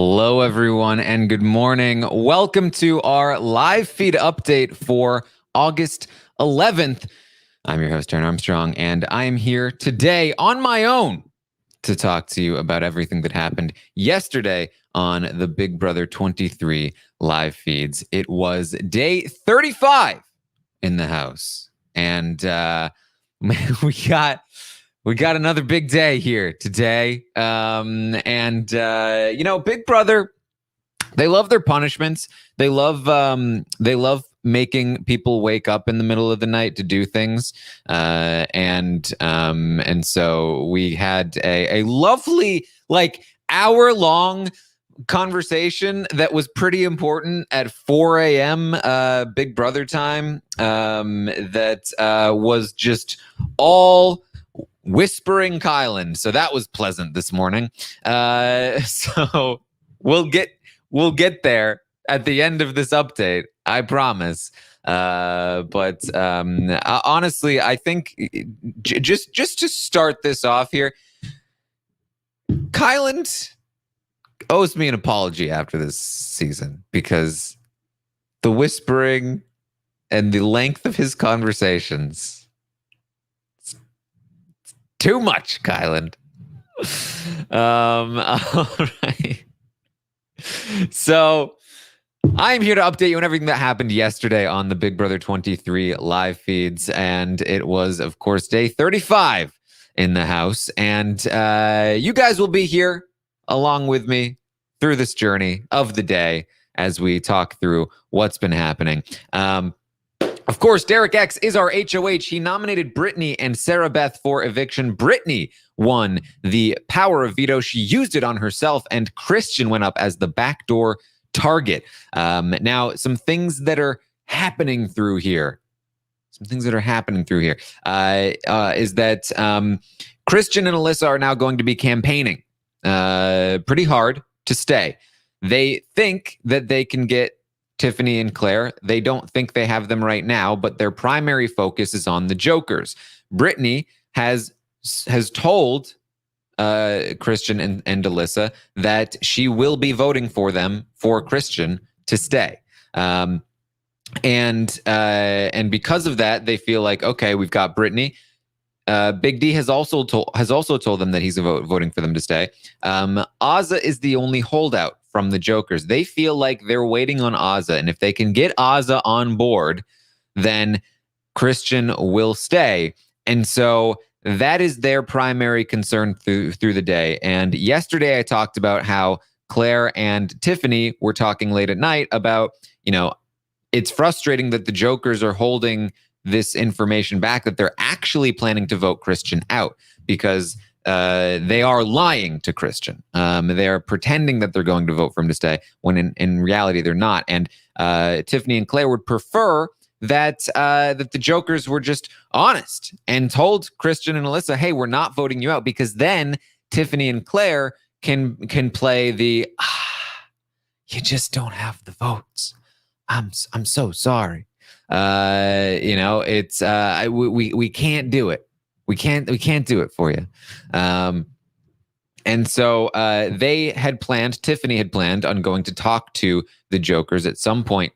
Hello, everyone, and good morning. Welcome to our live feed update for August 11th. I'm your host, Taran Armstrong, and I am here today on my own to talk to you about everything that happened yesterday on the Big Brother 23 live feeds. It was day 35 in the house, and we got another big day here today. Big Brother, they love their punishments. They love making people wake up in the middle of the night to do things. And so we had a lovely, hour-long conversation that was pretty important at 4 a.m. Big Brother time. That was just all whispering Kylan. So that was pleasant this morning. So we'll get there at the end of this update, I promise. Honestly, I think just to start this off here, Kylan owes me an apology after this season because the whispering and the length of his conversations, too much, Kylan. All right. So I'm here to update you on everything that happened yesterday on the Big Brother 23 live feeds. And it was, of course, day 35 in the house. And you guys will be here along with me through this journey of the day as we talk through what's been happening. Of course, Derek X is our HOH. He nominated Brittany and Sarah Beth for eviction. Brittany won the power of veto. She used it on herself, and Christian went up as the backdoor target. Now, some things that are happening through here. Is that Christian and Alyssa are now going to be campaigning pretty hard to stay. They think that they can get Tiffany and Claire. They don't think they have them right now, but their primary focus is on the Jokers. Brittany has told Christian and Alyssa that she will be voting for them for Christian to stay. And because of that, they feel like, okay, we've got Brittany. Big D has also told them that he's voting for them to stay. Azah is the only holdout from the Jokers. They feel like they're waiting on Azah, and if they can get Azah on board, then Christian will stay. And so that is their primary concern through the day. And yesterday I talked about how Claire and Tiffany were talking late at night about, it's frustrating that the Jokers are holding this information back, that they're actually planning to vote Christian out because they are lying to Christian. They are pretending that they're going to vote for him to stay when in reality they're not. And Tiffany and Claire would prefer that the Jokers were just honest and told Christian and Alyssa, hey, we're not voting you out, because then Tiffany and Claire can play the you just don't have the votes. I'm so sorry. It's we can't do it. We can't do it for you. And so Tiffany had planned on going to talk to the Jokers at some point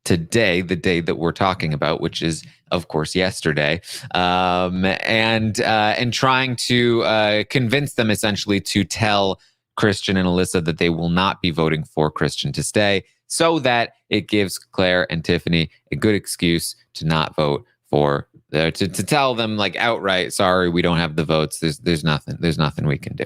today, the day that we're talking about, which is, of course, yesterday, and trying to convince them essentially to tell Christian and Alyssa that they will not be voting for Christian to stay, so that it gives Claire and Tiffany a good excuse to not vote for, to tell them like outright, sorry, we don't have the votes. There's nothing we can do.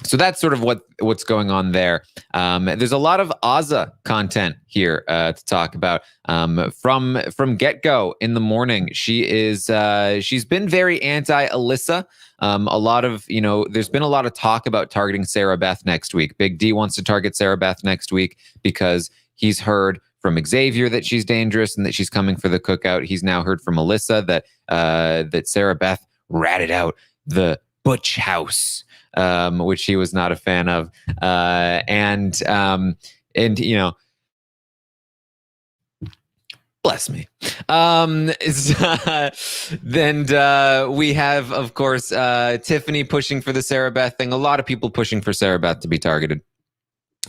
So that's sort of what's going on there. There's a lot of Azah content here to talk about. From get-go in the morning, she's been very anti-Alyssa. There's been a lot of talk about targeting Sarah Beth next week. Big D wants to target Sarah Beth next week because he's heard from Xavier that she's dangerous and that she's coming for the cookout. He's now heard from Alyssa that Sarah Beth ratted out the Butch house, which he was not a fan of. Bless me. Then we have, of course, Tiffany pushing for the Sarah Beth thing. A lot of people pushing for Sarah Beth to be targeted.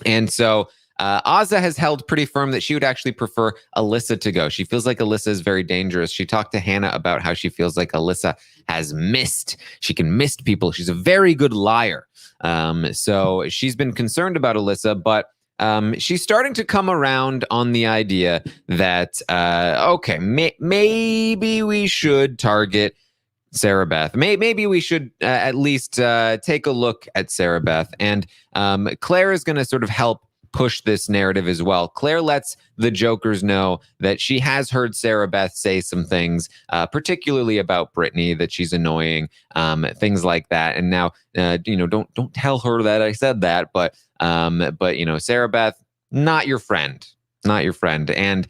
And so Azza has held pretty firm that she would actually prefer Alyssa to go. She feels like Alyssa is very dangerous. She talked to Hannah about how she feels like Alyssa has missed. She can mist people. She's a very good liar. So she's been concerned about Alyssa, but she's starting to come around on the idea that, okay, maybe we should target Sarah Beth. Maybe we should at least take a look at Sarah Beth. And Claire is going to sort of help push this narrative as well. Claire lets the Jokers know that she has heard Sarah Beth say some things, particularly about Brittany, that she's annoying, things like that. And now, don't tell her that I said that, but Sarah Beth, not your friend. And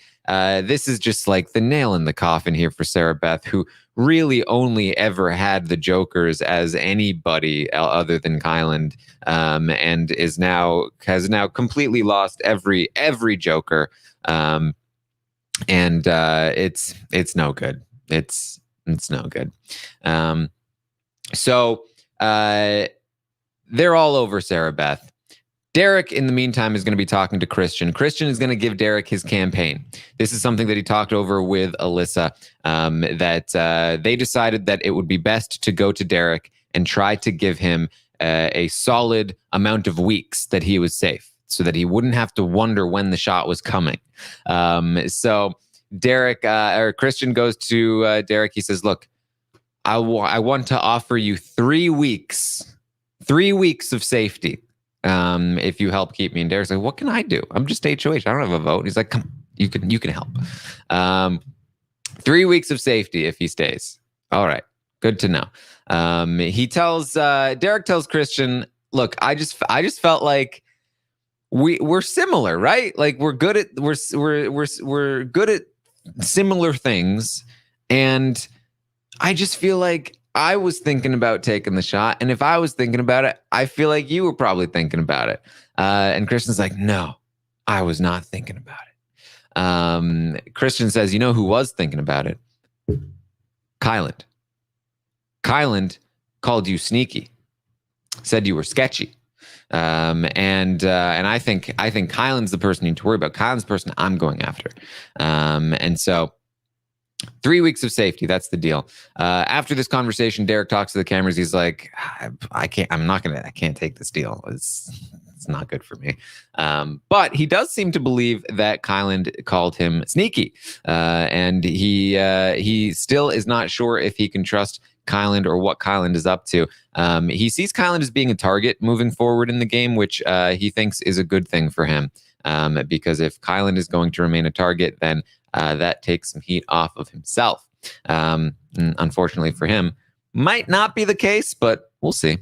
this is just like the nail in the coffin here for Sarah Beth, who really only ever had the Jokers as anybody other than Kyland, and has now completely lost every Joker, and it's no good. It's no good. So they're all over Sarah Beth. Derek, in the meantime, is going to be talking to Christian. Christian is going to give Derek his campaign. This is something that he talked over with Alyssa, that they decided that it would be best to go to Derek and try to give him a solid amount of weeks that he was safe, so that he wouldn't have to wonder when the shot was coming. So Christian goes to Derek. He says, look, I want to offer you 3 weeks of safety. If you help keep me. And Derek's like, what can I do? I'm just HOH. I don't have a vote. And he's like, come, you can help. 3 weeks of safety if he stays. All right. Good to know. Derek tells Christian, look, I just felt like we're similar, right? Like we're good at similar things. And I just feel like I was thinking about taking the shot. And if I was thinking about it, I feel like you were probably thinking about it. And Christian's like, no, I was not thinking about it. Christian says, you know who was thinking about it? Kyland. Kyland called you sneaky, said you were sketchy. And I think Kyland's the person you need to worry about. Kyland's the person I'm going after. And so 3 weeks of safety. That's the deal. After this conversation, Derek talks to the cameras. He's like, I can't take this deal. It's not good for me. But he does seem to believe that Kyland called him sneaky. And he still is not sure if he can trust Kyland or what Kyland is up to. He sees Kyland as being a target moving forward in the game, which he thinks is a good thing for him. Because if Kyland is going to remain a target, then that takes some heat off of himself. Unfortunately for him, might not be the case, but we'll see.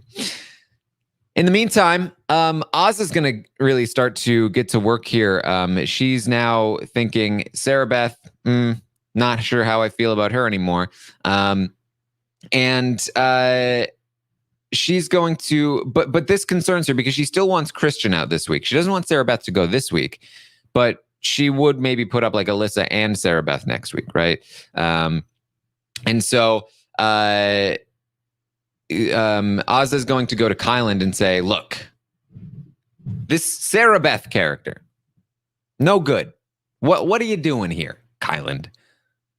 In the meantime, Oz is going to really start to get to work here. She's now thinking, Sarah Beth, not sure how I feel about her anymore. And she's going to, but this concerns her because she still wants Christian out this week. She doesn't want Sarah Beth to go this week, but she would maybe put up like Alyssa and Sarah Beth next week, right? And so Oz is going to go to Kyland and say, look, this Sarah Beth character, no good. What are you doing here, Kyland?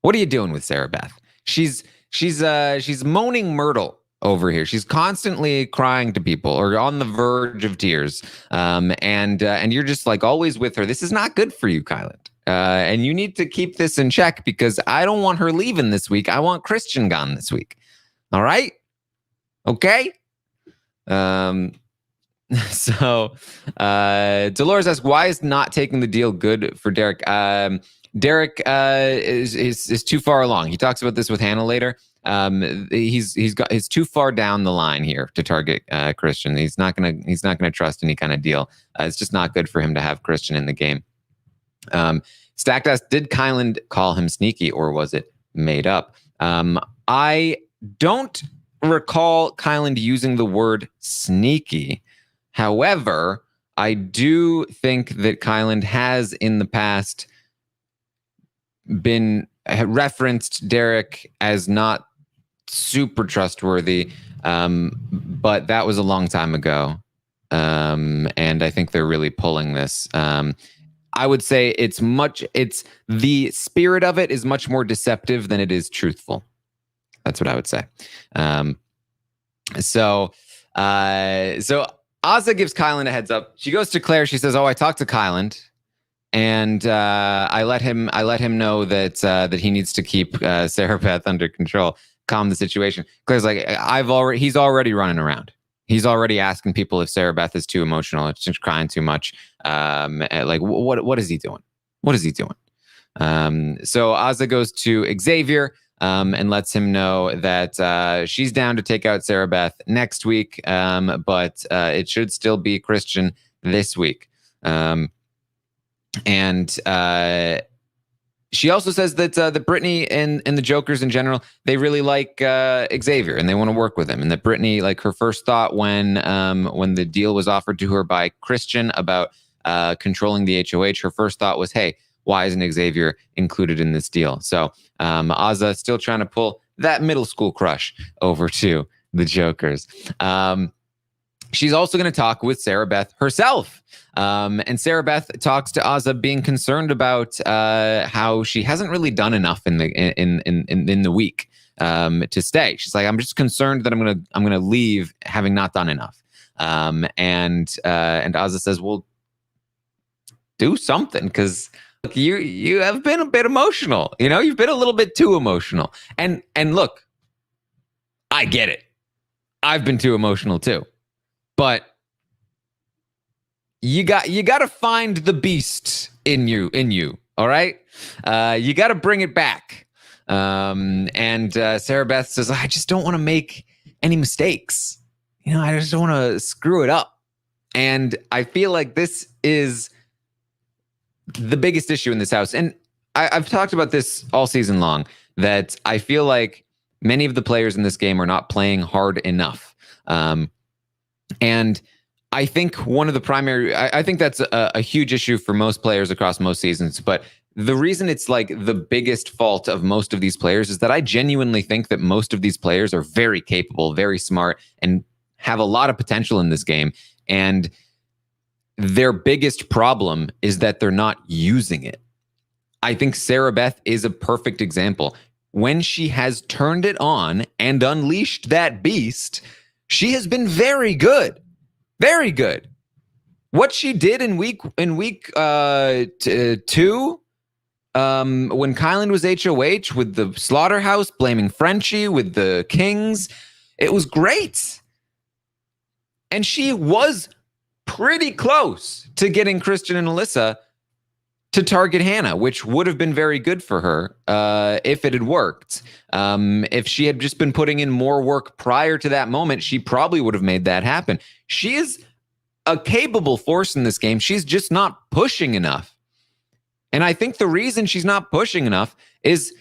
What are you doing with Sarah Beth? She's moaning Myrtle over here. She's constantly crying to people or on the verge of tears. And you're just like always with her. This is not good for you, Kyland. And you need to keep this in check because I don't want her leaving this week. I want Christian gone this week. All right? Okay? So Dolores asks, why is not taking the deal good for Derek? Derek is too far along. He talks about this with Hannah later. He's too far down the line here to target Christian. He's not gonna trust any kind of deal. It's just not good for him to have Christian in the game. Stacked asks, did Kyland call him sneaky or was it made up? I don't recall Kyland using the word sneaky. However, I do think that Kyland has in the past been referenced Derek as not super trustworthy, but that was a long time ago. And I think they're really pulling this. I would say it's the spirit of it is much more deceptive than it is truthful. That's what I would say. So Azah gives Kyland a heads up. She goes to Claire. She says, "Oh, I talked to Kyland, and I let him know that he needs to keep Sarah Beth under control, calm the situation." Claire's like, he's already running around. He's already asking people if Sarah Beth is too emotional, it's just crying too much. Like, what is he doing? What is he doing? So Azah goes to Xavier and lets him know that she's down to take out Sarah Beth next week, but it should still be Christian this week. And she also says that Brittany and the Jokers in general, they really like Xavier and they want to work with him. And that Brittany, like her first thought when the deal was offered to her by Christian about controlling the HOH, her first thought was, hey, why isn't Xavier included in this deal? So Azah still trying to pull that middle school crush over to the Jokers. She's also going to talk with Sarah Beth herself. And Sarah Beth talks to Azah, being concerned about how she hasn't really done enough in the week to stay. She's like, I'm just concerned that I'm gonna leave having not done enough. And Azah says, well, do something, because you have been a bit emotional. You know, you've been a little bit too emotional. And look, I get it. I've been too emotional too. But you got to find the beast in you. All right. You got to bring it back. And Sarah Beth says, I just don't want to make any mistakes. You know, I just don't want to screw it up. And I feel like this is the biggest issue in this house. And I've talked about this all season long, that I feel like many of the players in this game are not playing hard enough. And I think one of the primary, I think that's a huge issue for most players across most seasons. But the reason it's like the biggest fault of most of these players is that I genuinely think that most of these players are very capable, very smart, and have a lot of potential in this game. And their biggest problem is that they're not using it. I think Sarah Beth is a perfect example. When she has turned it on and unleashed that beast, she has been very good. Very good. What she did in week 2, when Kyland was HOH with the slaughterhouse, blaming Frenchie with the Kings, it was great. And she was pretty close to getting Christian and Alyssa to target Hannah, which would have been very good for her if it had worked. If she had just been putting in more work prior to that moment, she probably would have made that happen. She is a capable force in this game. She's just not pushing enough. And I think the reason she's not pushing enough is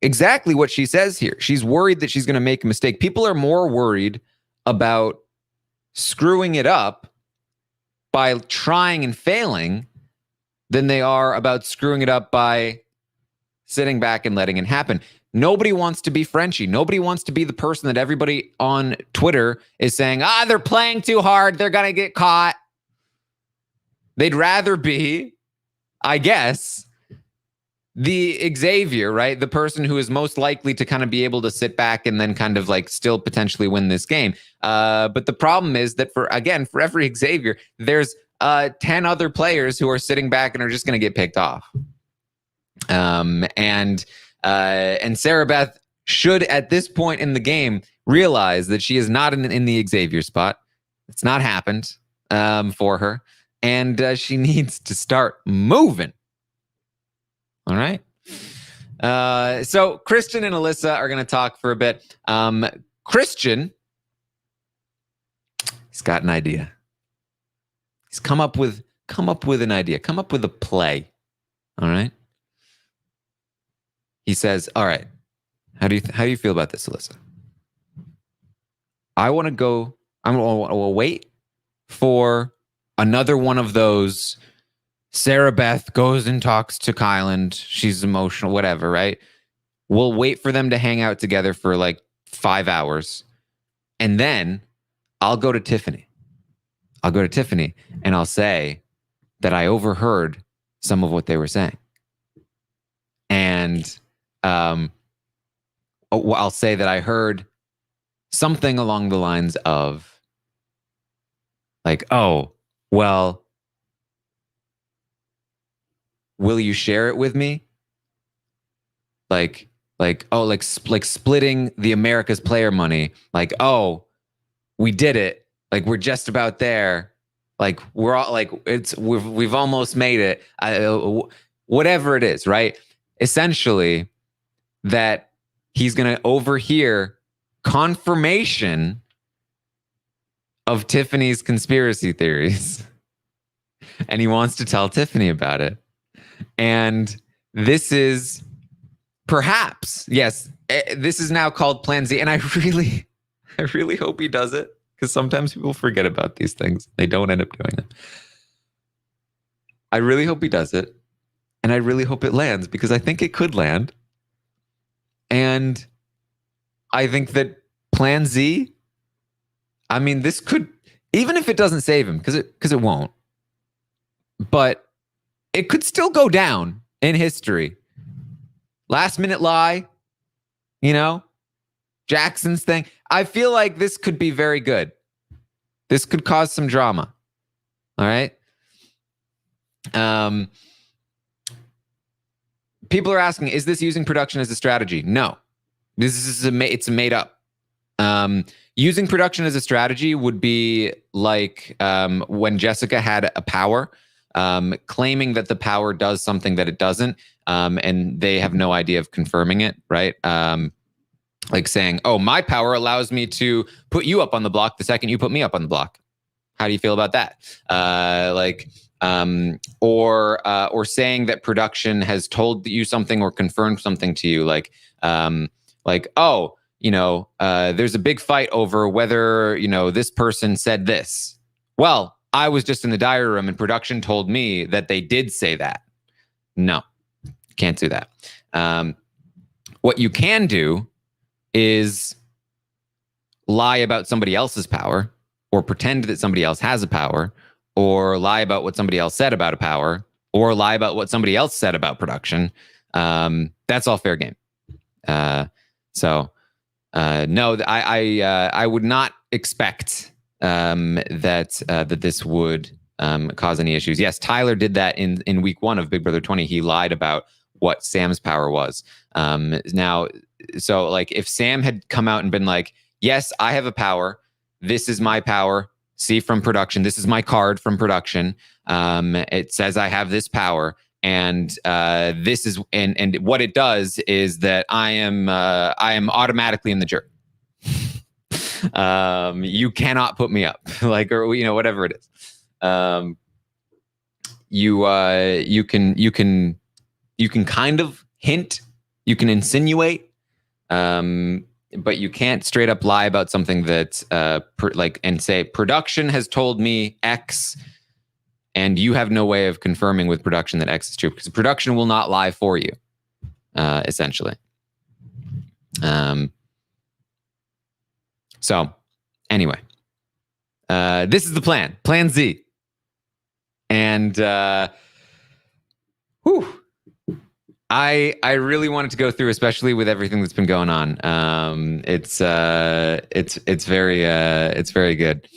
exactly what she says here. She's worried that she's going to make a mistake. People are more worried about screwing it up by trying and failing than they are about screwing it up by sitting back and letting it happen. Nobody wants to be Frenchie. Nobody wants to be the person that everybody on Twitter is saying, they're playing too hard, they're going to get caught. They'd rather be, I guess, the Xavier, right? The person who is most likely to kind of be able to sit back and then kind of like still potentially win this game. But the problem is that for every Xavier, there's 10 other players who are sitting back and are just going to get picked off. And Sarah Beth should, at this point in the game, realize that she is not in the Xavier spot. It's not happened for her. And she needs to start moving. All right. So Christian and Alyssa are going to talk for a bit. Christian, he's got an idea. He's come up with an idea, come up with a play. All right. He says, all right, how do you feel about this, Alyssa? I'm going to wait for another one of those Sarah Beth goes and talks to Kyland. She's emotional, whatever, right? We'll wait for them to hang out together for like 5 hours. And then I'll go to Tiffany. And I'll say that I overheard some of what they were saying. And I'll say that I heard something along the lines of like, oh, well, will you share it with me? Like splitting the America's player money. Like, oh, we did it. Like, we're just about there. Like, we're all like, we've almost made it. Whatever it is, right? Essentially, that he's going to overhear confirmation of Tiffany's conspiracy theories. And he wants to tell Tiffany about it. And this is perhaps, yes, this is now called Plan Z. And I really hope he does it, because sometimes people forget about these things. They don't end up doing them. I really hope he does it. And I really hope it lands, because I think it could land. And I think that Plan Z, I mean, this could, even if it doesn't save him, because it won't, but it could still go down in history. Last minute lie, Jackson's thing. I feel like this could be very good. This could cause some drama. All right. People are asking, is this using production as a strategy? No, it's made up. Using production as a strategy would be like when Jessica had a power, claiming that the power does something that it doesn't, and they have no idea of confirming it, right? Like saying, oh, my power allows me to put you up on the block the second you put me up on the block. How do you feel about that? Or saying that production has told you something or confirmed something to you, there's a big fight over whether, this person said this. Well, I was just in the diary room and production told me that they did say that. No, can't do that. What you can do is lie about somebody else's power, or pretend that somebody else has a power, or lie about what somebody else said about a power, or lie about what somebody else said about production. That's all fair game. No, I would not expect that this would cause any issues. Yes, Tyler did that in week 1 of Big Brother 20. He lied about what Sam's power was. So like if Sam had come out and been like, yes, I have a power. This is my power. See from production. This is my card from production. It says I have this power. And this is and what it does is that I am automatically in the jury. You cannot put me up, or whatever it is. You can kind of hint, you can insinuate, but you can't straight up lie about something that and say production has told me X. And you have no way of confirming with production that X is true, because production will not lie for you, essentially. So anyway, this is the plan, Plan Z. And I really wanted to go through, especially with everything that's been going on. It's very good.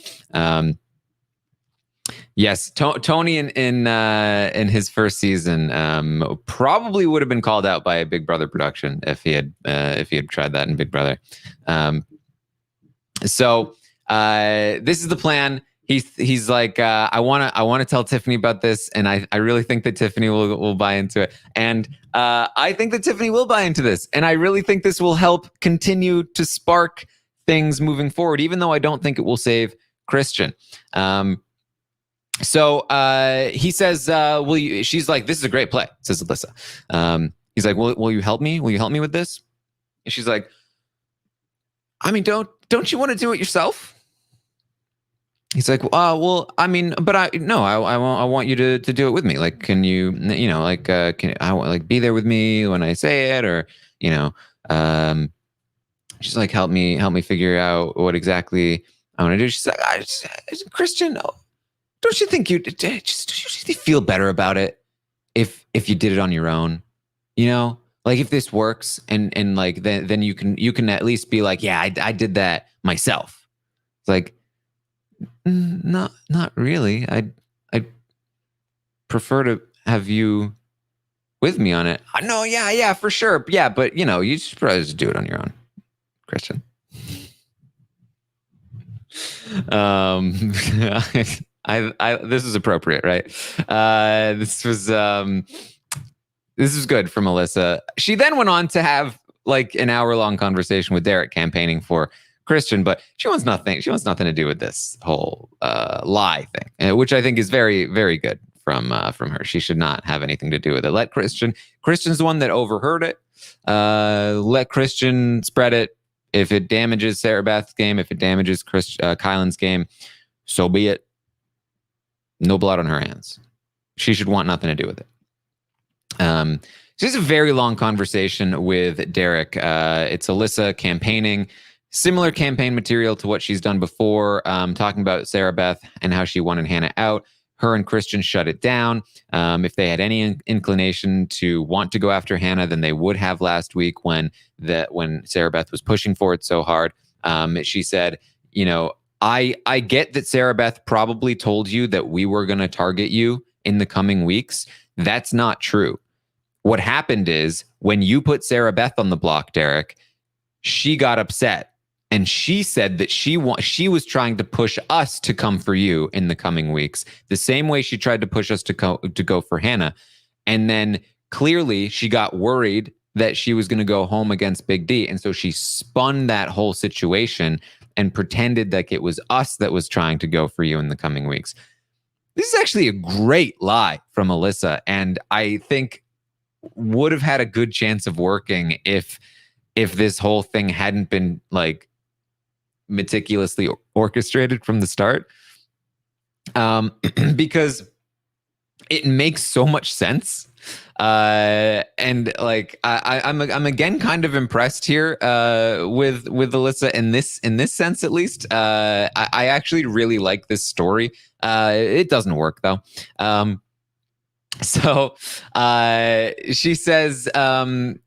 Yes, Tony in his first season probably would have been called out by a Big Brother production if he had tried that in Big Brother. So this is the plan. He's like, I want to tell Tiffany about this, and I really think that Tiffany will buy into it, and I think that Tiffany will buy into this, and I really think this will help continue to spark things moving forward, even though I don't think it will save Christian. So he says, will you, she's like, this is a great play, says Alyssa. He's like, will you help me? Will you help me with this? And she's like, I mean, don't you want to do it yourself? he's like, well, I mean, but I want you to do it with me. Like, can you, like, can I want like be there with me when I say it, or um, she's like, help me figure out what exactly I want to do. She's like, Christian, don't you think don't you feel better about it if you did it on your own? Like if this works, and like then you can at least be like, yeah, I did that myself. It's like, not really. I prefer to have you with me on it. No, yeah, for sure. Yeah, but you should probably just do it on your own, Christian. This is appropriate, right? This was good for Melissa. She then went on to have like an hour-long conversation with Derek, campaigning for Christian, but she wants nothing to do with this whole lie thing, which I think is very, very good from her. She should not have anything to do with it. Let Christian's the one that overheard it. Let Christian spread it. If it damages Sarah Beth's game, if it damages Kylan's game, so be it. No blood on her hands. She should want nothing to do with it. So this is a very long conversation with Derek. It's Alyssa campaigning, similar campaign material to what she's done before, talking about Sarah Beth and how she wanted Hannah out. Her and Christian shut it down. If they had any inclination to want to go after Hannah, then they would have last week when Sarah Beth was pushing for it so hard. She said, I get that Sarah Beth probably told you that we were going to target you in the coming weeks. That's not true. What happened is when you put Sarah Beth on the block, Derek, she got upset. And she said that she was trying to push us to come for you in the coming weeks, the same way she tried to push us to go for Hannah. And then clearly she got worried that she was going to go home against Big D. And so she spun that whole situation and pretended like it was us that was trying to go for you in the coming weeks. This is actually a great lie from Alyssa, and I think would have had a good chance of working if this whole thing hadn't been like meticulously orchestrated from the start, because it makes so much sense, and like I'm again kind of impressed here with Alyssa in this sense, at least. I actually really like this story. It doesn't work though. So she says, that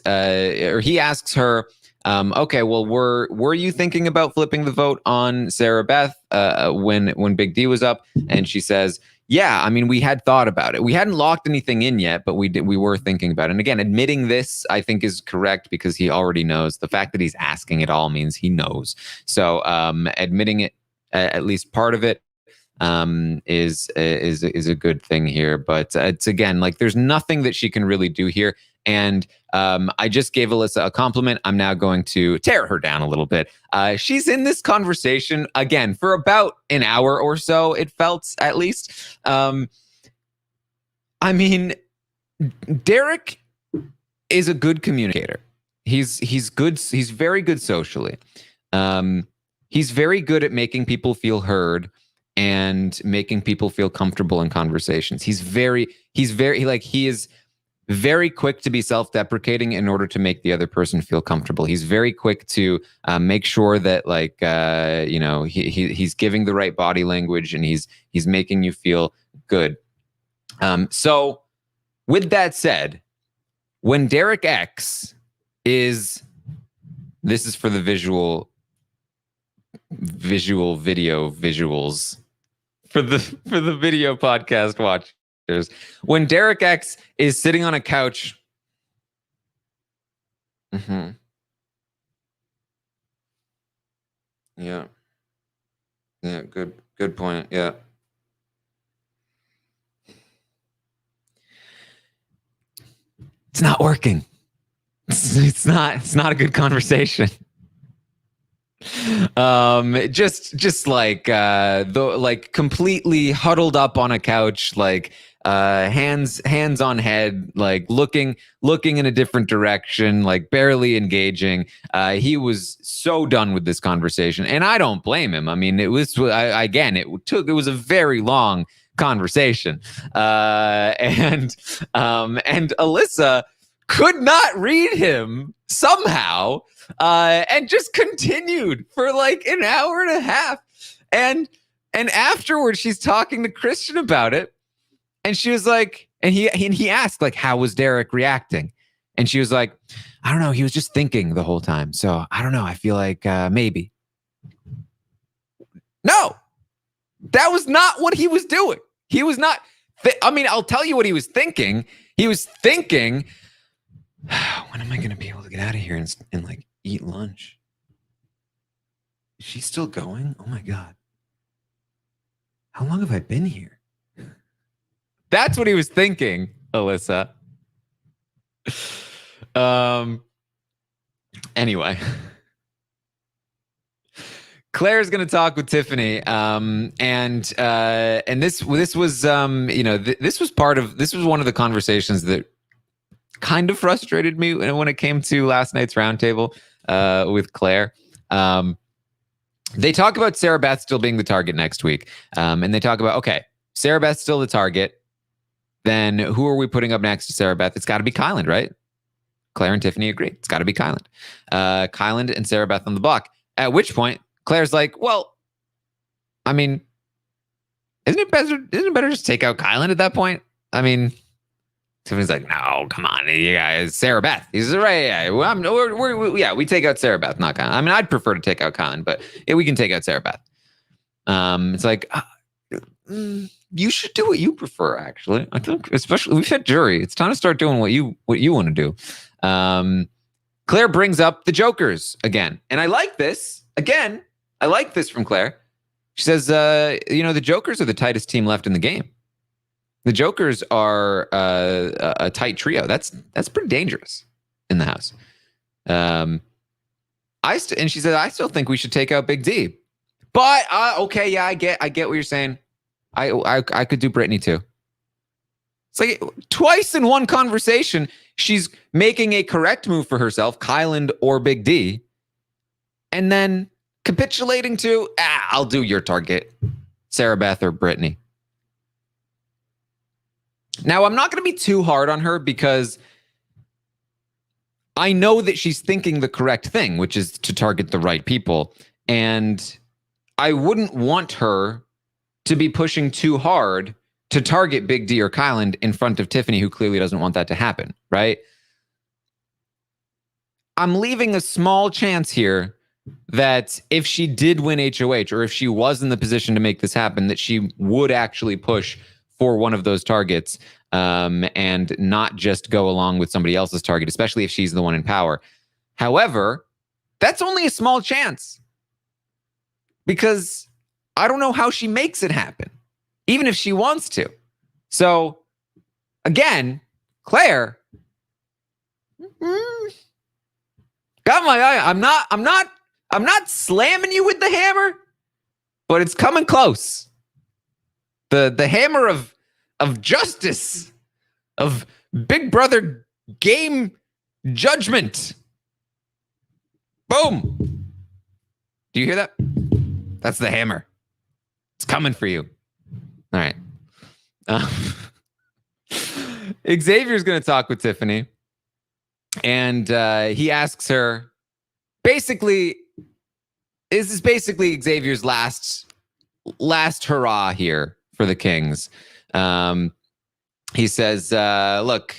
or he asks her, okay, well, were you thinking about flipping the vote on Sarah Beth when Big D was up? And she says, yeah, I mean, we had thought about it. We hadn't locked anything in yet, but we were thinking about it. And again, admitting this, I think, is correct because he already knows. The fact that he's asking it all means he knows. So admitting it, at least part of it, is a good thing here. But it's again, like there's nothing that she can really do here. And I just gave Alyssa a compliment. I'm now going to tear her down a little bit. She's in this conversation again for about an hour or so, it felt, at least. I mean, Derek is a good communicator. He's good. He's very good socially. He's very good at making people feel heard and making people feel comfortable in conversations. He is very quick to be self-deprecating in order to make the other person feel comfortable. He's very quick to make sure that he's giving the right body language and he's making you feel good. So with that said, when Derek X this is for the visuals for the video podcast watchers. When Derek X is sitting on a couch, yeah, good point. Yeah, it's not working. It's not a good conversation. Just like completely huddled up on a couch, like hands on head, like looking in a different direction, like barely engaging. He was so done with this conversation, and I don't blame him. I mean, it was it was a very long conversation, and Alyssa could not read him somehow, and just continued for like an hour and a half, and afterwards she's talking to Christian about it. And she was like, and he asked, like, how was Derek reacting? And she was like, I don't know. He was just thinking the whole time. So I don't know. I feel like maybe. No, that was not what he was doing. He was not. I mean, I'll tell you what he was thinking. He was thinking, when am I going to be able to get out of here and like eat lunch? Is she still going? Oh my God. How long have I been here? That's what he was thinking, Alyssa. Anyway, Claire's going to talk with Tiffany, and this was this was one of the conversations that kind of frustrated me when it came to last night's roundtable with Claire. They talk about Sarah Beth still being the target next week, and they talk about, okay, Sarah Beth's still the target. Then who are we putting up next to Sarah Beth? It's got to be Kyland, right? Claire and Tiffany agree. It's got to be Kyland. Kyland and Sarah Beth on the block. At which point, Claire's like, well, I mean, isn't it better just take out Kyland at that point? I mean, Tiffany's like, no, come on, you guys, Sarah Beth. He's right. Yeah, we take out Sarah Beth, not Kyland. I mean, I'd prefer to take out Kyland, but yeah, we can take out Sarah Beth. It's like, you should do what you prefer, actually. I think, especially, we've had jury. It's time to start doing what you want to do. Claire brings up the Jokers again. And I like this. Again, I like this from Claire. She says, the Jokers are the tightest team left in the game. The Jokers are a tight trio. That's pretty dangerous in the house. And she said, I still think we should take out Big D. But, okay, yeah, I get what you're saying. I could do Brittany too. It's like twice in one conversation, she's making a correct move for herself, Kyland or Big D, and then capitulating to, I'll do your target, Sarah Beth or Brittany. Now, I'm not going to be too hard on her because I know that she's thinking the correct thing, which is to target the right people. And I wouldn't want her to be pushing too hard to target Big D or Kyland in front of Tiffany, who clearly doesn't want that to happen, right? I'm leaving a small chance here that if she did win HOH, or if she was in the position to make this happen, that she would actually push for one of those targets, and not just go along with somebody else's target, especially if she's the one in power. However, that's only a small chance, because I don't know how she makes it happen, even if she wants to. So, again, Claire, got my eye. I'm not slamming you with the hammer, but it's coming close. The hammer of justice, of Big Brother game judgment. Boom. Do you hear that? That's the hammer. It's coming for you. All right. Xavier's going to talk with Tiffany. And he asks her, basically, this is basically Xavier's last hurrah here for the Kings. He says, look,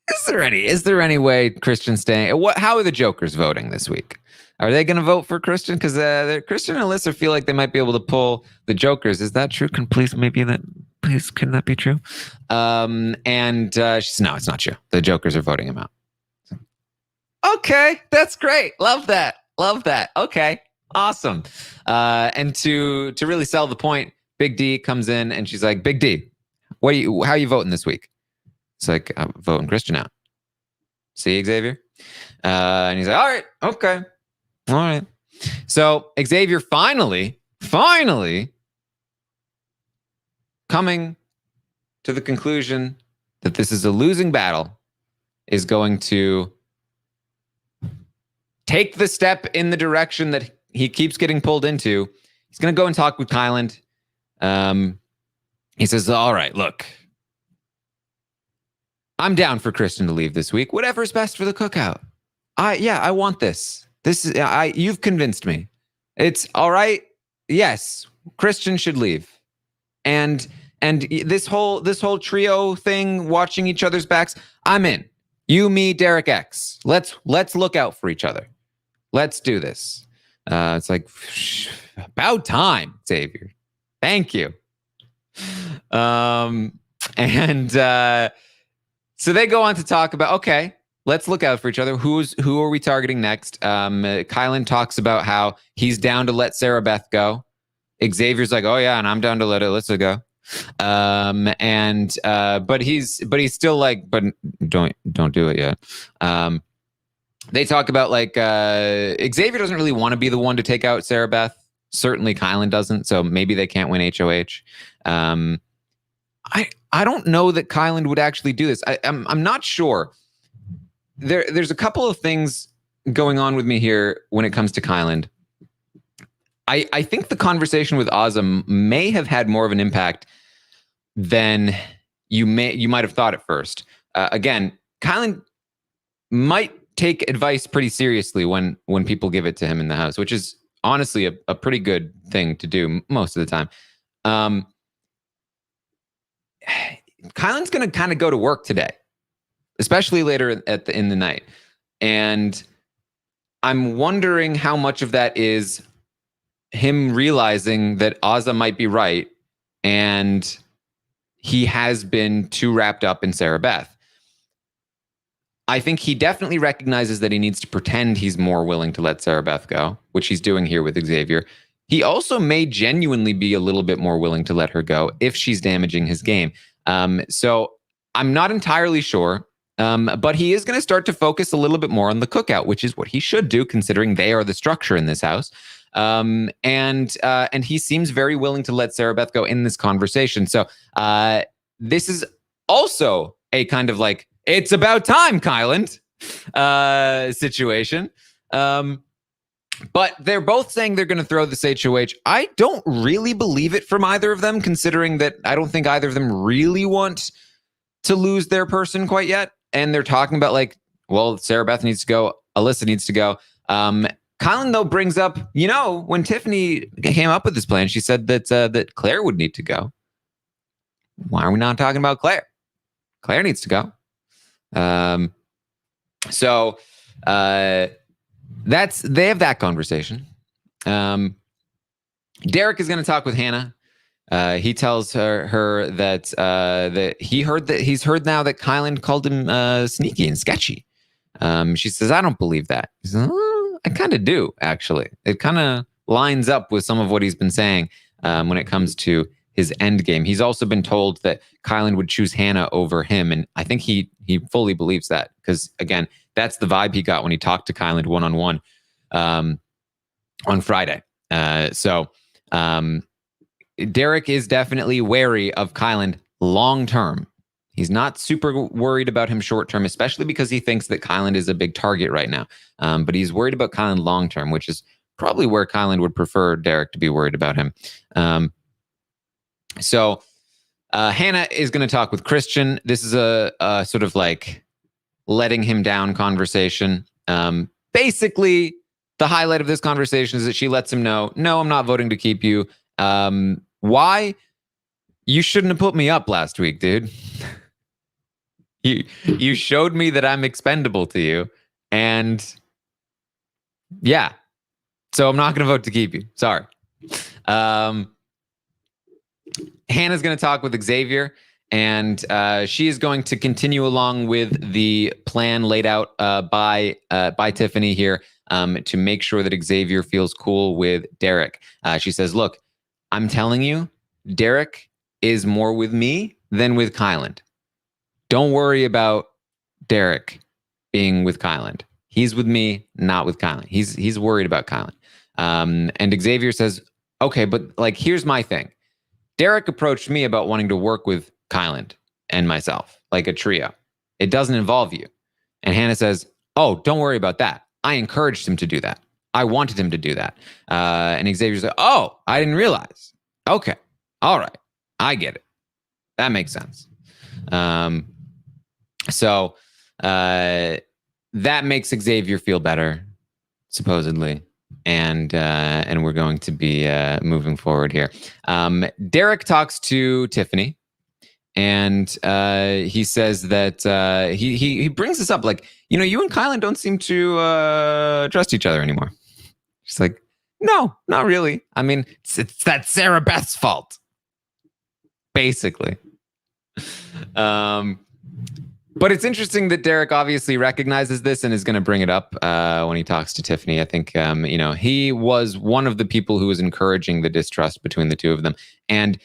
is there any way Christian's staying? How are the Jokers voting this week? Are they going to vote for Christian? Because Christian and Alyssa feel like they might be able to pull the Jokers. Is that true? Can that be true? And she says, no, it's not true. The Jokers are voting him out. Okay, that's great. Love that. Okay, awesome. And to really sell the point, Big D comes in and she's like, Big D, how are you voting this week? It's like, I'm voting Christian out. See, Xavier? And he's like, all right, okay. All right. So Xavier finally coming to the conclusion that this is a losing battle is going to take the step in the direction that he keeps getting pulled into. He's going to go and talk with Kyland. He says, all right, look, I'm down for Christian to leave this week. Whatever's best for the cookout. I want this. You've convinced me. It's all right. Yes, Christian should leave. And this whole trio thing, watching each other's backs, I'm in. You, me, Derek X. Let's look out for each other. Let's do this. It's like, about time, Xavier. Thank you. So they go on to talk about, okay, let's look out for each other. Who are we targeting next? Kylan talks about how he's down to let Sarah Beth go. Xavier's like, oh yeah, and I'm down to let Alyssa go. But he's still like, but don't do it yet. They talk about like Xavier doesn't really want to be the one to take out Sarah Beth. Certainly Kylan doesn't, so maybe they can't win HOH. I don't know that Kylan would actually do this. I'm not sure. There's a couple of things going on with me here when it comes to Kylan. I think the conversation with Ozzy may have had more of an impact than you might have thought at first. Again, Kylan might take advice pretty seriously when people give it to him in the house, which is honestly a pretty good thing to do most of the time. Kylan's going to kind of go to work today, especially later in the night. And I'm wondering how much of that is him realizing that Ozzy might be right and he has been too wrapped up in Sarah Beth. I think he definitely recognizes that he needs to pretend he's more willing to let Sarah Beth go, which he's doing here with Xavier. He also may genuinely be a little bit more willing to let her go if she's damaging his game. So I'm not entirely sure, but he is going to start to focus a little bit more on the cookout, which is what he should do, considering they are the structure in this house. And he seems very willing to let Sarah Beth go in this conversation. So this is also a kind of like, it's about time, Kylan, situation. But they're both saying they're going to throw this HOH. I don't really believe it from either of them, considering that I don't think either of them really want to lose their person quite yet. And they're talking about like, well, Sarah Beth needs to go. Alyssa needs to go. Kylan, though, brings up, when Tiffany came up with this plan, she said that Claire would need to go. Why are we not talking about Claire? Claire needs to go. So they have that conversation. Derek is going to talk with Hannah. He tells her that he's heard now that Kylan called him sneaky and sketchy. She says, I don't believe that. He says, I kind of do, actually. It kind of lines up with some of what he's been saying when it comes to his end game. He's also been told that Kylan would choose Hannah over him, and I think he fully believes that because, again, that's the vibe he got when he talked to Kylan one-on-one on Friday. So Derek is definitely wary of Kylan long-term. He's not super worried about him short-term, especially because he thinks that Kylan is a big target right now. But he's worried about Kylan long-term, which is probably where Kylan would prefer Derek to be worried about him. So Hannah is going to talk with Christian. This is a sort of like letting him down conversation. Basically, the highlight of this conversation is that she lets him know, no, I'm not voting to keep you. Why? You shouldn't have put me up last week, dude. You showed me that I'm expendable to you. And yeah, so I'm not going to vote to keep you. Sorry. Hannah's going to talk with Xavier, and she is going to continue along with the plan laid out by Tiffany here to make sure that Xavier feels cool with Derek. She says, look, I'm telling you, Derek is more with me than with Kylan. Don't worry about Derek being with Kylan. He's with me, not with Kylan. He's worried about Kylan. And Xavier says, okay, but like, here's my thing. Derek approached me about wanting to work with Kyland and myself, like a trio. It doesn't involve you. And Hannah says, oh, don't worry about that. I encouraged him to do that. I wanted him to do that. And Xavier's like, oh, I didn't realize. Okay. All right. I get it. That makes sense. So that makes Xavier feel better, supposedly. And we're going to be moving forward here. Derek talks to Tiffany, and he says that he brings this up, like, you and Kylan don't seem to trust each other anymore. She's like, no, not really. I mean, it's that Sarah Beth's fault, basically. But it's interesting that Derek obviously recognizes this and is going to bring it up when he talks to Tiffany. I think, he was one of the people who was encouraging the distrust between the two of them. And,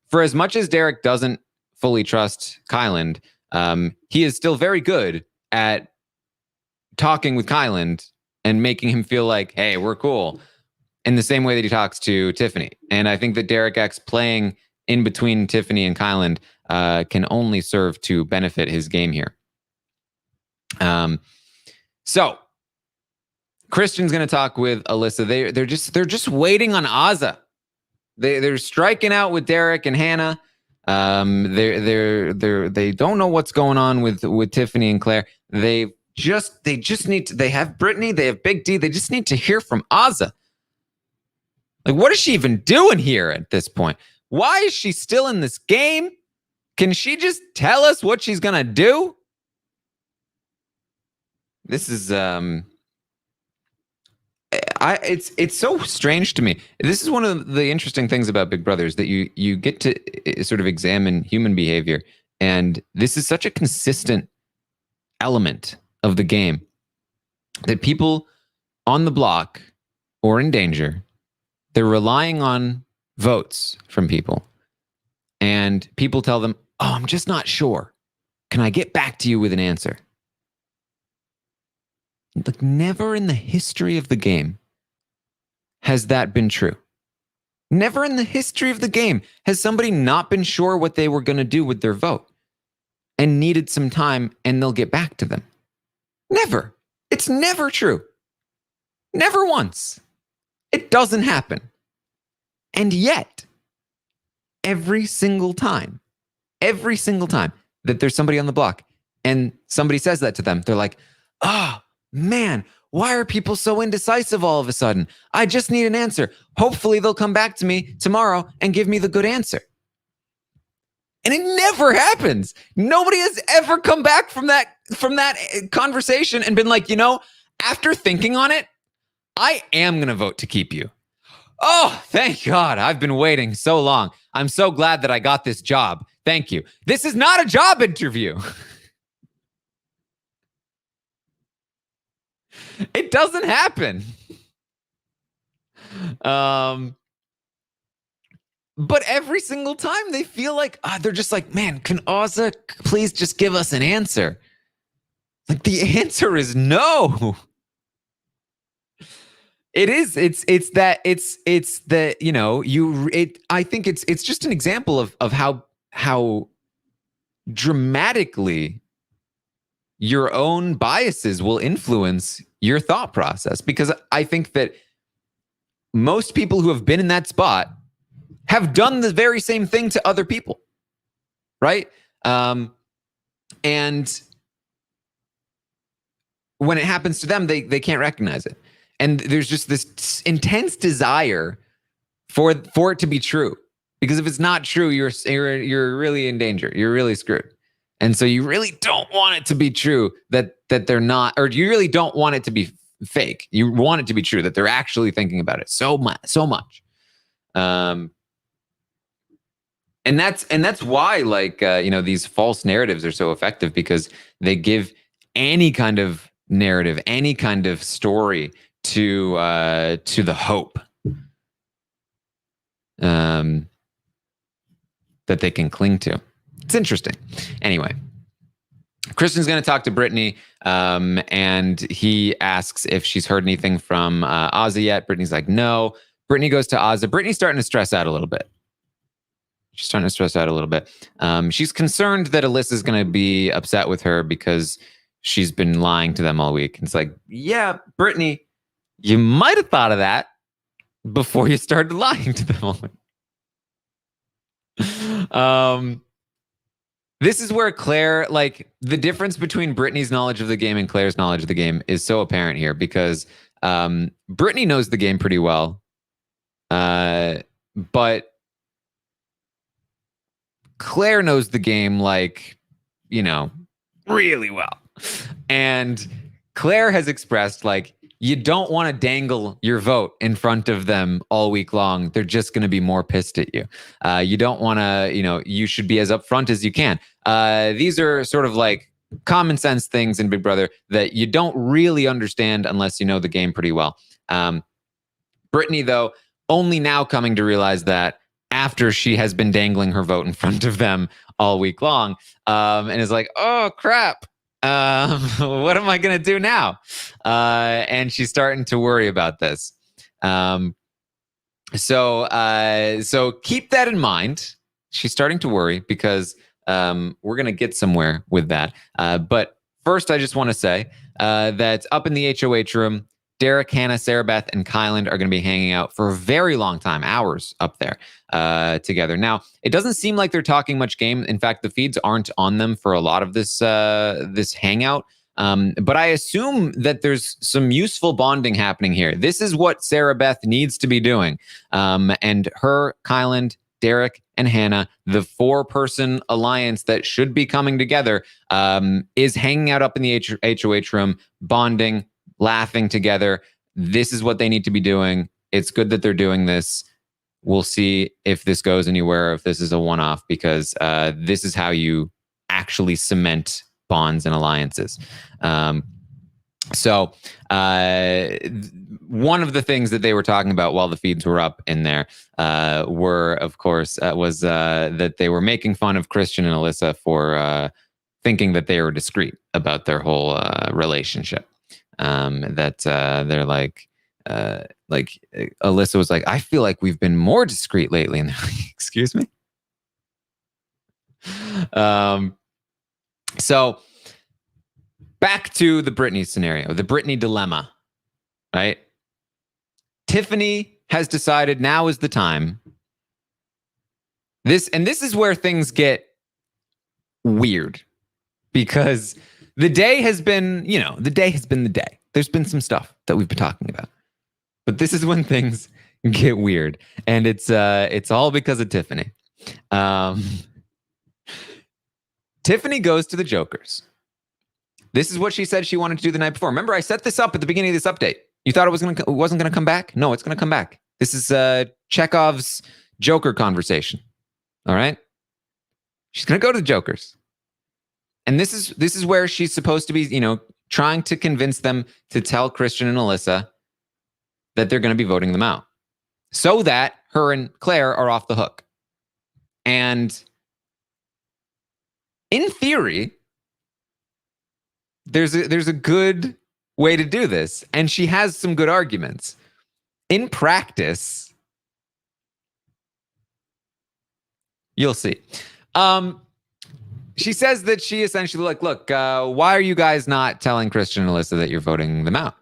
for as much as Derek doesn't fully trust Kyland, he is still very good at talking with Kyland and making him feel like, hey, we're cool, in the same way that he talks to Tiffany. And I think that Derek X playing in between Tiffany and Kyland can only serve to benefit his game here. So Christian's going to talk with Alyssa. They're just waiting on Azah. They're striking out with Derek and Hannah. They don't know what's going on with Tiffany and Claire. They just need to. They have Brittany. They have Big D. They just need to hear from Azah. Like, what is she even doing here at this point? Why is she still in this game? Can she just tell us what she's gonna do? This is it's so strange to me. This is one of the interesting things about Big Brother, is that you get to sort of examine human behavior, and this is such a consistent element of the game that people on the block or in danger, they're relying on votes from people, and people tell them, oh, I'm just not sure. Can I get back to you with an answer? Like, never in the history of the game has that been true. Never in the history of the game has somebody not been sure what they were going to do with their vote and needed some time, and they'll get back to them. Never. It's never true. Never once. It doesn't happen. And yet, every single time that there's somebody on the block and somebody says that to them, they're like, oh, man, why are people so indecisive all of a sudden? I just need an answer. Hopefully they'll come back to me tomorrow and give me the good answer. And it never happens. Nobody has ever come back from that conversation and been like, after thinking on it, I am going to vote to keep you. Oh, thank God. I've been waiting so long. I'm so glad that I got this job. Thank you. This is not a job interview. It doesn't happen. But every single time they feel like, they're just like, man, can Azah please just give us an answer? Like, the answer is no. It is. It's the, I think it's just an example of how dramatically your own biases will influence your thought process. Because I think that most people who have been in that spot have done the very same thing to other people, right? And when it happens to them, they can't recognize it. And there's just this intense desire for it to be true. Because if it's not true, you're really in danger. You're really screwed. And so you really don't want it to be true that they're not, or you really don't want it to be fake. You want it to be true that they're actually thinking about it so much. And that's why, like, these false narratives are so effective, because they give any kind of narrative, any kind of story to the hope that they can cling to. It's interesting. Anyway, Kristen's going to talk to Brittany, and he asks if she's heard anything from Azah yet. Brittany's like, no. Brittany goes to Azah. Brittany's starting to stress out a little bit. She's starting to stress out a little bit. She's concerned that Alyssa's going to be upset with her because she's been lying to them all week. It's like, yeah, Brittany, you might have thought of that before you started lying to them all week. This is where Claire, like, the difference between Brittany's knowledge of the game and Claire's knowledge of the game is so apparent here, because Brittany knows the game pretty well, but Claire knows the game, like, really well. And Claire has expressed, like, you don't want to dangle your vote in front of them all week long. They're just going to be more pissed at you. You don't want to, you should be as upfront as you can. These are sort of like common sense things in Big Brother that you don't really understand unless you know the game pretty well. Brittany, though, only now coming to realize that after she has been dangling her vote in front of them all week long, and is like, oh, crap. What am I going to do now? And she's starting to worry about this. So keep that in mind. She's starting to worry because we're going to get somewhere with that. But first, I just want to say that up in the HOH room, Derek, Hannah, Sarah Beth, and Kyland are going to be hanging out for a very long time, hours up there together. Now, it doesn't seem like they're talking much game. In fact, the feeds aren't on them for a lot of this hangout. But I assume that there's some useful bonding happening here. This is what Sarah Beth needs to be doing. And her, Kyland, Derek, and Hannah, the 4-person alliance that should be coming together, is hanging out up in the HOH room, bonding, laughing together. This is what they need to be doing. It's good that they're doing this. We'll see if this goes anywhere, if this is a one-off, because this is how you actually cement bonds and alliances. So one of the things that they were talking about while the feeds were up in there were, of course, was that they were making fun of Christian and Alyssa for thinking that they were discreet about their whole relationship. That they're like Alyssa was like, I feel like we've been more discreet lately. And they're like, excuse me? So back to the Brittany scenario, the Brittany dilemma, right? Tiffany has decided now is the time. This is where things get weird, because the day has been, the day. There's been some stuff that we've been talking about, but this is when things get weird, and it's all because of Tiffany. Tiffany goes to the Jokers. This is what she said she wanted to do the night before. Remember, I set this up at the beginning of this update. You thought it wasn't going to come back? No, it's going to come back. This is Chekhov's Joker conversation. All right, she's going to go to the Jokers. And this is where she's supposed to be, trying to convince them to tell Christian and Alyssa that they're going to be voting them out, so that her and Claire are off the hook. And in theory, there's a good way to do this, and she has some good arguments. In practice, you'll see. She says that she essentially look, why are you guys not telling Christian and Alyssa that you're voting them out?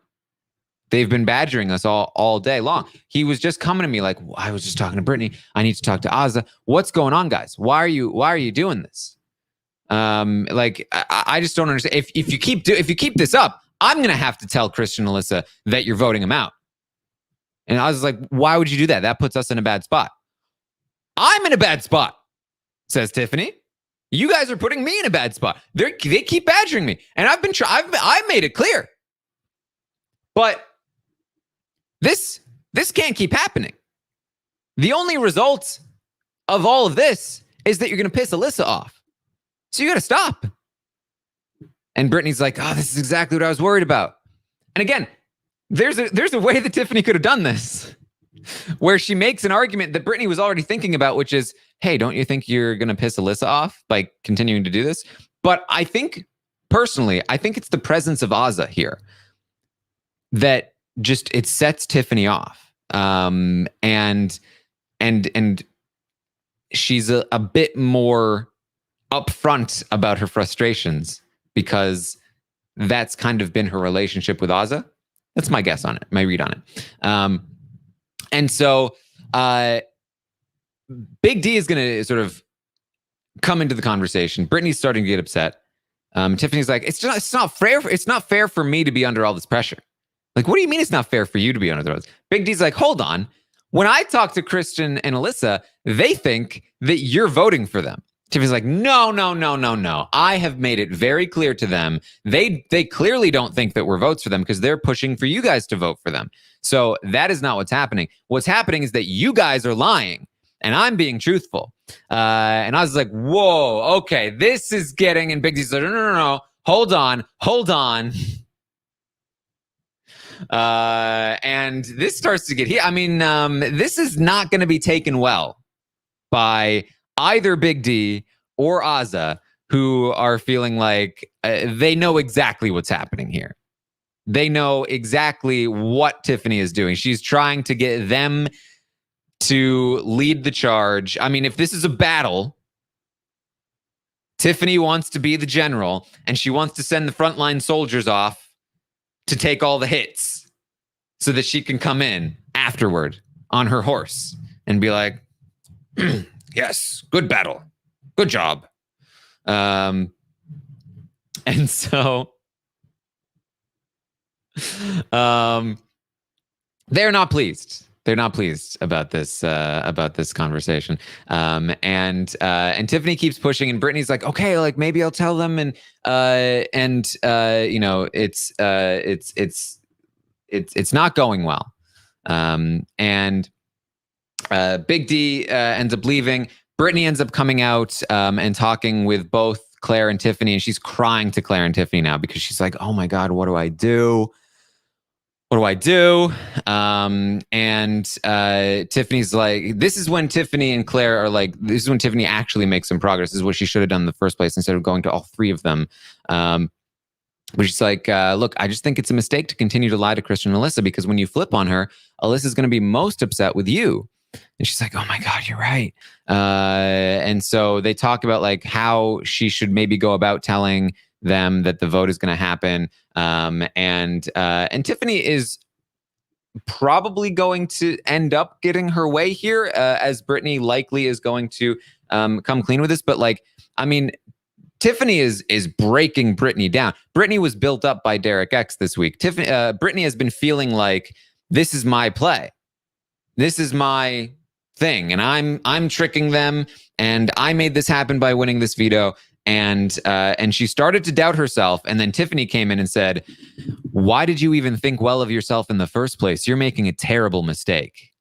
They've been badgering us all day long. He was just coming to me like, I was just talking to Brittany. I need to talk to Azza. What's going on, guys? Why are you doing this? I just don't understand. If you keep this up, I'm going to have to tell Christian and Alyssa that you're voting them out. And I was like, why would you do that? That puts us in a bad spot. I'm in a bad spot, says Tiffany. You guys are putting me in a bad spot. They keep badgering me, and I've made it clear. But this can't keep happening. The only result of all of this is that you're going to piss Alyssa off. So you got to stop. And Brittany's like, oh, this is exactly what I was worried about. And again, there's a way that Tiffany could have done this, where she makes an argument that Brittany was already thinking about, which is, hey, don't you think you're going to piss Alyssa off by continuing to do this? But I think, personally, it's the presence of Azza here that just, it sets Tiffany off. And she's a bit more upfront about her frustrations because that's kind of been her relationship with Azza. That's my guess on it, my read on it. And so Big D is going to sort of come into the conversation. Brittany's starting to get upset. Tiffany's like, it's not fair. It's not fair for me to be under all this pressure. Like, what do you mean it's not fair for you to be under those? Big D's like, hold on. When I talk to Christian and Alyssa, they think that you're voting for them. Tiffany's like, no. I have made it very clear to them. They clearly don't think that we're votes for them because they're pushing for you guys to vote for them. So that is not what's happening. What's happening is that you guys are lying and I'm being truthful. And I was like, whoa, okay, this is getting, and Big D's like, no. Hold on. And this starts to get here. I mean, this is not going to be taken well by either Big D or Azza, who are feeling like they know exactly what's happening here. They know exactly what Tiffany is doing. She's trying to get them to lead the charge. I mean, if this is a battle, Tiffany wants to be the general, and she wants to send the frontline soldiers off to take all the hits so that she can come in afterward on her horse and be like, yes, good battle. Good job. And so they're not pleased. They're not pleased about this conversation. And Tiffany keeps pushing, and Brittany's like, okay, like maybe I'll tell them, and you know, it's not going well. And Big D ends up leaving. Brittany ends up coming out and talking with both Claire and Tiffany, and she's crying to Claire and Tiffany now because she's like, oh my God, what do I do? What do I do? And Tiffany's like, this is when Tiffany and Claire are like, this is when Tiffany actually makes some progress. This is what she should have done in the first place instead of going to all three of them. But she's like, look, I just think it's a mistake to continue to lie to Christian and Alyssa because when you flip on her, Alyssa's going to be most upset with you. And she's like, oh my God, you're right. And so they talk about like how she should maybe go about telling them that the vote is going to happen. And Tiffany is probably going to end up getting her way here, as Brittany likely is going to come clean with this. But like, I mean, Tiffany is breaking Brittany down. Brittany was built up by Derek X this week. Brittany has been feeling like this is my play. This is my thing, and I'm tricking them, and I made this happen by winning this veto. And she started to doubt herself, and then Tiffany came in and said, "Why did you even think well of yourself in the first place? You're making a terrible mistake.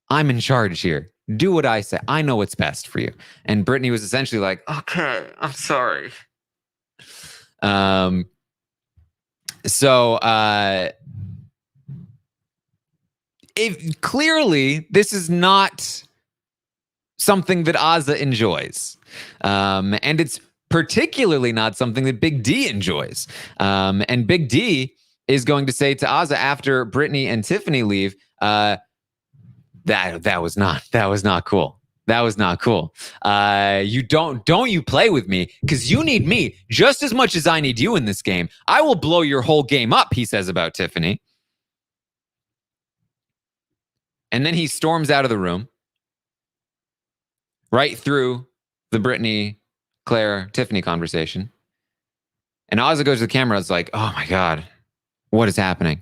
I'm in charge here. Do what I say. I know what's best for you." And Brittany was essentially like, "Okay, I'm sorry." Clearly, this is not something that Azza enjoys. And it's particularly not something that Big D enjoys. And Big D is going to say to Azza after Brittany and Tiffany leave, that was not cool. That was not cool. You don't you play with me because you need me just as much as I need you in this game. I will blow your whole game up, he says about Tiffany. And then he storms out of the room, right through the Brittany, Claire, Tiffany conversation. And Azza goes to the camera. It's like, oh my God, what is happening?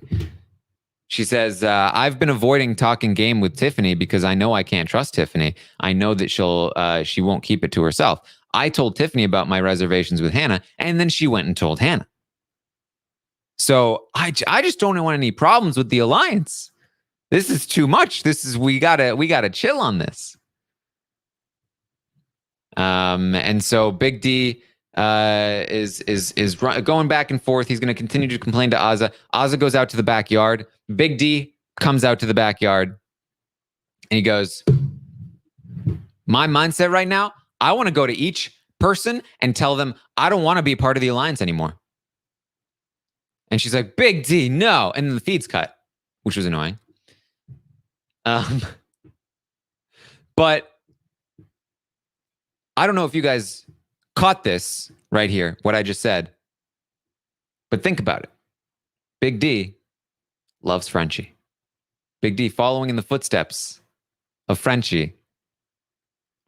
She says, I've been avoiding talking game with Tiffany because I know I can't trust Tiffany. I know that she won't keep it to herself. I told Tiffany about my reservations with Hannah, and then she went and told Hannah. So I just don't want any problems with the alliance. This is too much. We gotta chill on this. And so Big D is going back and forth. He's going to continue to complain to Azza. Azza goes out to the backyard. Big D comes out to the backyard, and he goes, "My mindset right now, I want to go to each person and tell them I don't want to be part of the alliance anymore." And she's like, "Big D, no!" And then the feed's cut, which was annoying. But I don't know if you guys caught this right here, what I just said, but think about it. Big D loves Frenchie. Big D, following in the footsteps of Frenchie,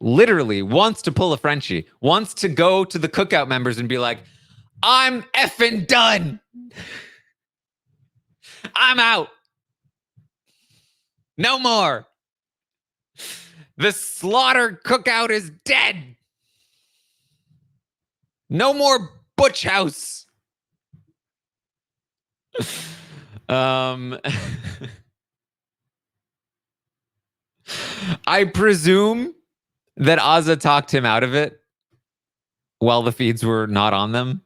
literally wants to pull a Frenchie, wants to go to the Cookout members and be like, I'm effing done. I'm out. No more. The slaughter Cookout is dead. No more Butch House. I presume that Azza talked him out of it while the feeds were not on them.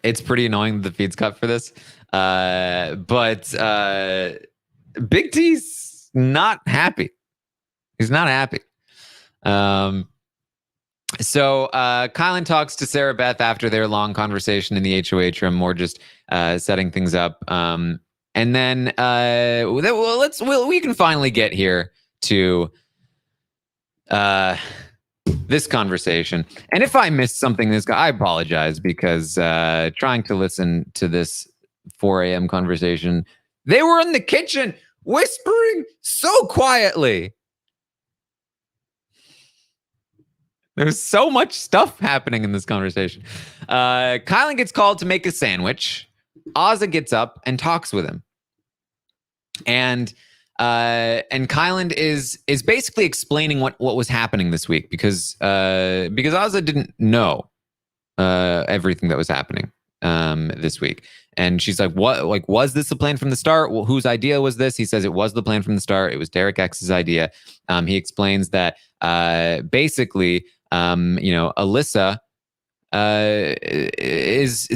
It's pretty annoying that the feed's cut for this. But Big T's not happy. He's not happy. So Kylan talks to Sarah Beth after their long conversation in the HOH room, more just setting things up. And then we can finally get here to this conversation. And if I missed something, I apologize, because trying to listen to this 4 a.m. conversation, they were in the kitchen whispering so quietly. There's so much stuff happening in this conversation. Kylan gets called to make a sandwich. Azza gets up and talks with him. And Kylan is basically explaining what was happening this week, because Azza didn't know everything that was happening this week. And she's like, what, like, was this the plan from the start? Well, whose idea was this? He says it was the plan from the start. It was Derek X's idea. He explains that basically, Alyssa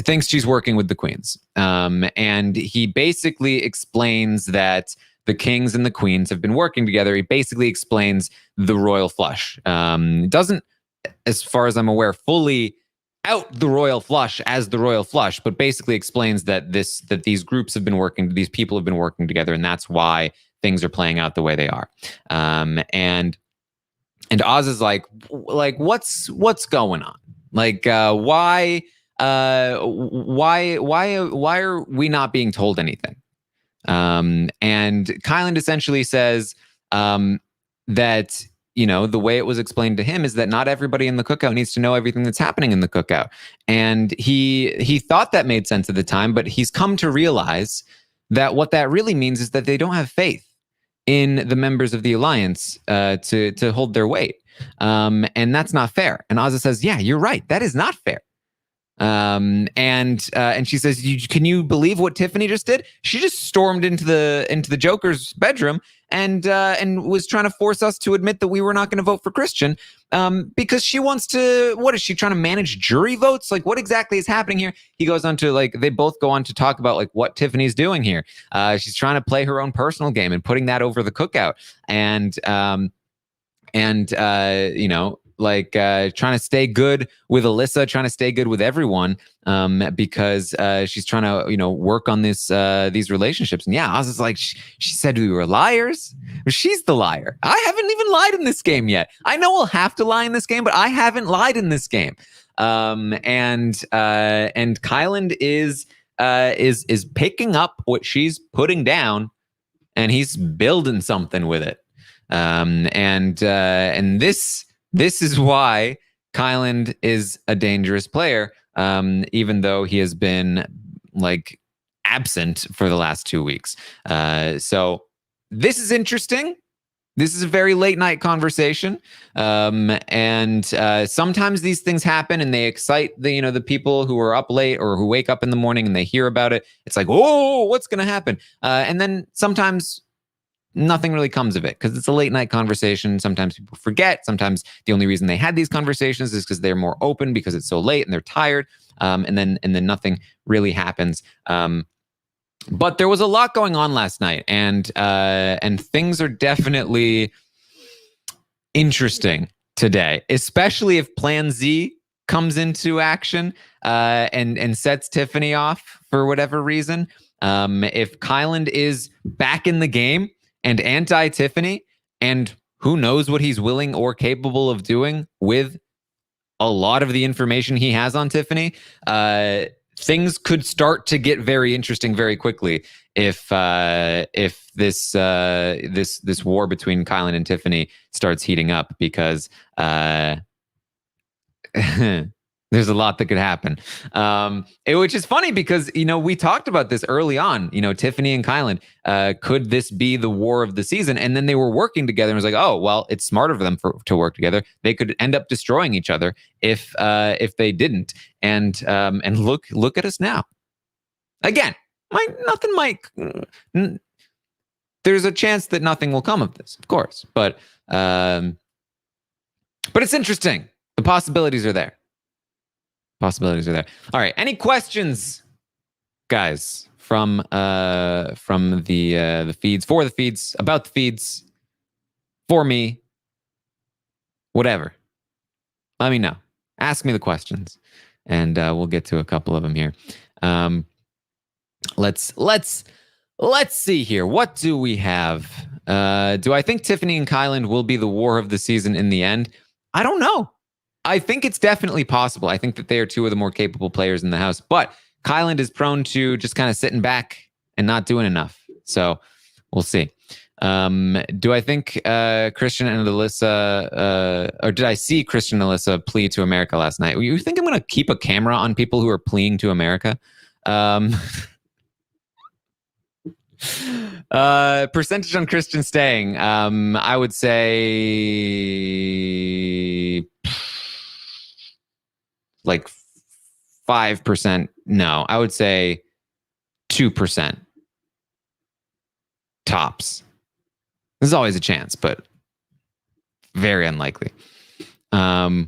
thinks she's working with the queens. And he basically explains that the kings and the queens have been working together. He basically explains the royal flush. Doesn't, as far as I'm aware, fully out the royal flush as the royal flush, but basically explains that these groups have been working, these people have been working together, and that's why things are playing out the way they are. And Oz is like, what's going on? Like, why are we not being told anything? And Kylan essentially says that, the way it was explained to him is that not everybody in the Cookout needs to know everything that's happening in the Cookout. And he thought that made sense at the time, but he's come to realize that what that really means is that they don't have faith in the members of the alliance to hold their weight. And that's not fair. And Azza says, yeah, you're right. That is not fair. And she says, can you believe what Tiffany just did? She just stormed into the Joker's bedroom and was trying to force us to admit that we were not going to vote for Christian, because she wants to. What is she trying to manage jury votes? Like, what exactly is happening here? He goes on to they both go on to talk about what Tiffany's doing here. She's trying to play her own personal game and putting that over the Cookout, and trying to stay good with Alyssa, trying to stay good with everyone, because she's trying to, work on these relationships. And yeah, Oz is like, she said we were liars. She's the liar. I haven't even lied in this game yet. I know I'll have to lie in this game, but I haven't lied in this game. And Kylan is picking up what she's putting down, and he's building something with it. And this is why Kylan is a dangerous player, even though he has been absent for the last 2 weeks. So this is interesting. This is a very late night conversation. And sometimes these things happen and they excite the people who are up late or who wake up in the morning and they hear about it. It's like, oh, what's going to happen? And then sometimes nothing really comes of it because it's a late night conversation. Sometimes people forget. Sometimes the only reason they had these conversations is because they're more open because it's so late and they're tired. And then nothing really happens. But there was a lot going on last night, and things are definitely interesting today, especially if Plan Z comes into action and sets Tiffany off for whatever reason. If Kylan is back in the game and anti-Tiffany, and who knows what he's willing or capable of doing with a lot of the information he has on Tiffany. Things could start to get very interesting very quickly if this war between Kylan and Tiffany starts heating up, because there's a lot that could happen. Which is funny because, we talked about this early on, Tiffany and Kylan, could this be the war of the season? And then they were working together and it was like, oh, well, it's smarter for them to work together. They could end up destroying each other if they didn't. And look at us now. Again, there's a chance that nothing will come of this, of course, but it's interesting. The possibilities are there. All right. Any questions, guys, from the feeds, for the feeds, about the feeds, for me, whatever? Let me know. Ask me the questions, and we'll get to a couple of them here. Let's see here. What do we have? Do I think Tiffany and Kylan will be the war of the season in the end? I don't know. I think it's definitely possible. I think that they are two of the more capable players in the house, but Kylan is prone to just kind of sitting back and not doing enough. So we'll see. Do I think Christian and Alyssa, or did I see Christian and Alyssa plea to America last night? You think I'm going to keep a camera on people who are pleading to America? Percentage on Christian staying. I would say like 5%. No, I would say 2% tops. There's always a chance, but very unlikely. Do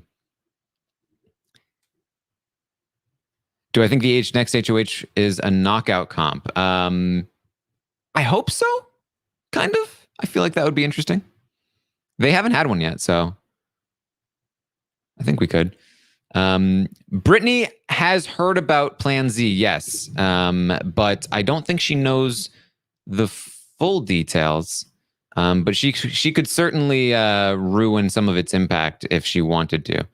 I think the next HOH is a knockout comp? I hope so. Kind of. I feel like that would be interesting. They haven't had one yet, so I think we could. Brittany has heard about Plan Z, yes, but I don't think she knows the full details. But she could certainly ruin some of its impact if she wanted to.